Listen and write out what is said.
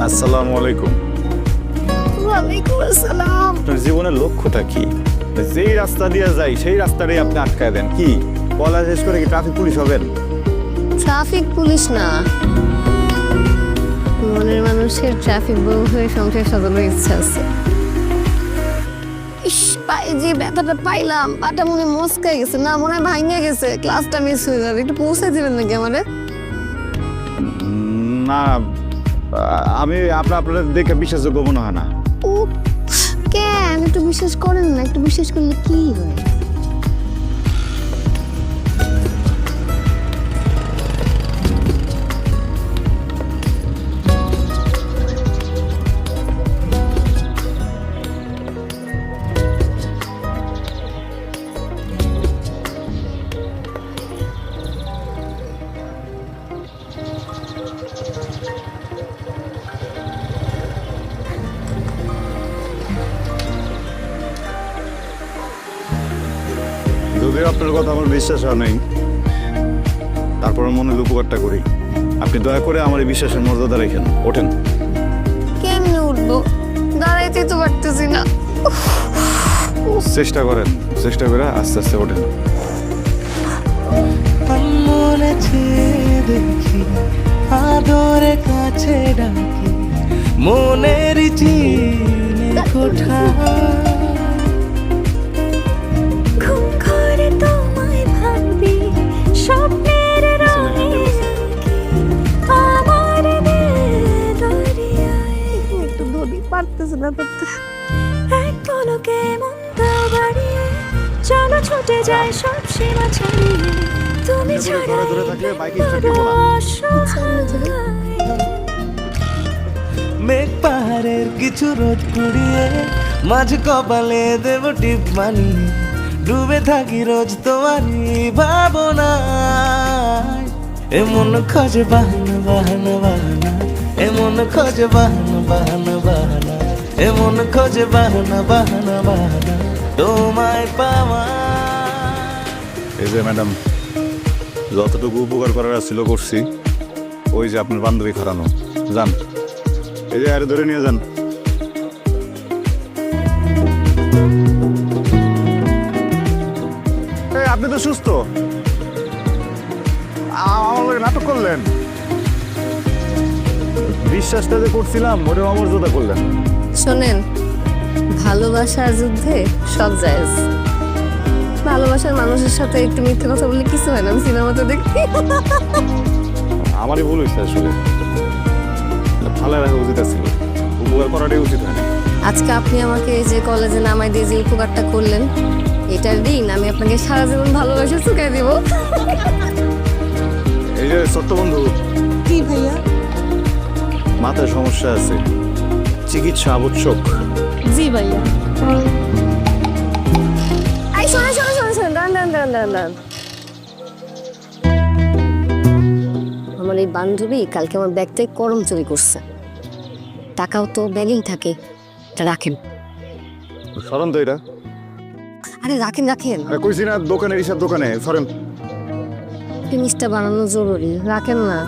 আসসালামু আলাইকুম। ওয়ালাইকুম আসসালাম। আপনার জীবনের লক্ষ্যটা কি? যেই রাস্তা দিয়ে যাই সেই রাস্তাটাই আপনি আটকায় দেন। কি পড়া শেষ করে কি ট্রাফিক পুলিশ হবেন? ট্রাফিক পুলিশ না, মনের মানুষের ট্রাফিক বউ হয়ে সংসার সাজানোর ইচ্ছা আছে। ইস, পায়ে যে ব্যথাটা পাইলাম, পাটা মনে মস্কাই গেছে, না মনে হয় ভাঙে গেছে, ক্লাসটা মিস হয়ে যাবে। একটু পৌঁছে দিবেন নাকি আমারে? না, আমি আপনার দেখে বিশ্বাসযোগ্য মনে হয় না। ও কেন একটু বিশ্বাস করেন না? একটু বিশ্বাস করলে কি হয়? যদিও আপনার কথা আমার বিশ্বাস হয় নাই, তারপর মনে উপকারটা করি। আপনি দয়া করে আমার এই বিশ্বাসের মর্যাদা রেখেন। ওঠেন। কেমনে উঠবো? দাঁড়াইতেই তো পারতেছি না। চেষ্টা করেন, চেষ্টা করে আস্তে আস্তে ওঠেন। মনে চেয়ে দেখি, আদরে কাছে ডাকি, মনের চিনে কোঠা। ঘুম ঘরে তোমায় ভাবি, স্বপ্নের রঙে আঁকি, আমার দরিয়ায় একটু ধরি, পারতেছি না ধরতে। এক পলকে মনটা বাড়িয়ে চলো ছুটে যায় সব সীমা ছাড়িয়ে, তুমি ছাড়া ধরে ধরে থাকলে বাইক স্টার্ট দিব না। মেঘ পাহাড়ের কিছু রোদ কুড়িয়ে, মাঝ কপালে দেব টিপ মানিয়ে, ডুবে থাকি রোজ তোমারই ভাবনায়। এমন খোঁজে বাহানা বাহানা বাহানা, এমন খোঁজে বাহানা বাহানা বাহানা, এমন খোঁজে বাহানা বাহানা বাহানা, তোমায় পাওয়া। এই যে ম্যাডাম, যতটুকু উপকার করার ছিল করছি। ওই যে আপনার বান্ধবী খারানো, যান এই যে আরে ধরে নিয়ে যান। আপনি তো সুস্থ, আমার নাটক করলেন। বিশ্বাসটা যে করছিলাম ওটা অমর্যাদা করলেন। শোনেন, ভালোবাসার যুদ্ধে সব জায়েজ। ভালোবাসার মানুষের সাথে একটু মিথ্যে কথা বললে কিছু হয় না, আমি সিনেমাতে দেখি। আমারই ভুল হয়েছে আসলে, ভালো রাখা উচিত ছিল, উপকার করাটাই উচিত হয় না। আজকে আপনি আমাকে এই যে কলেজে নামাই দিয়ে যে উপকারটা করলেন, এটার ঋণ আমি আপনাকে সারা জীবন ভালোবাসা চুকাই দিব। এই যে ছোট্ট বন্ধু, কি ভাইয়া? মাথায় সমস্যা আছে, চিকিৎসা আবশ্যক। জি ভাইয়া। এই শোনো শোনো শোনো শোনো, দাঁড়ান। আমার এই বান্ধবী কালকে আমার ব্যাগ থেকে করম চুরি করছে। টাকাও তো ব্যাগেই থাকে, এটা রাখেন। সরেন তো এটা। আরে রাখেন। আরে কইছি না দোকানের হিসাব দোকানে, সরেন। জিনিসটা বানানো জরুরি, রাখেন না।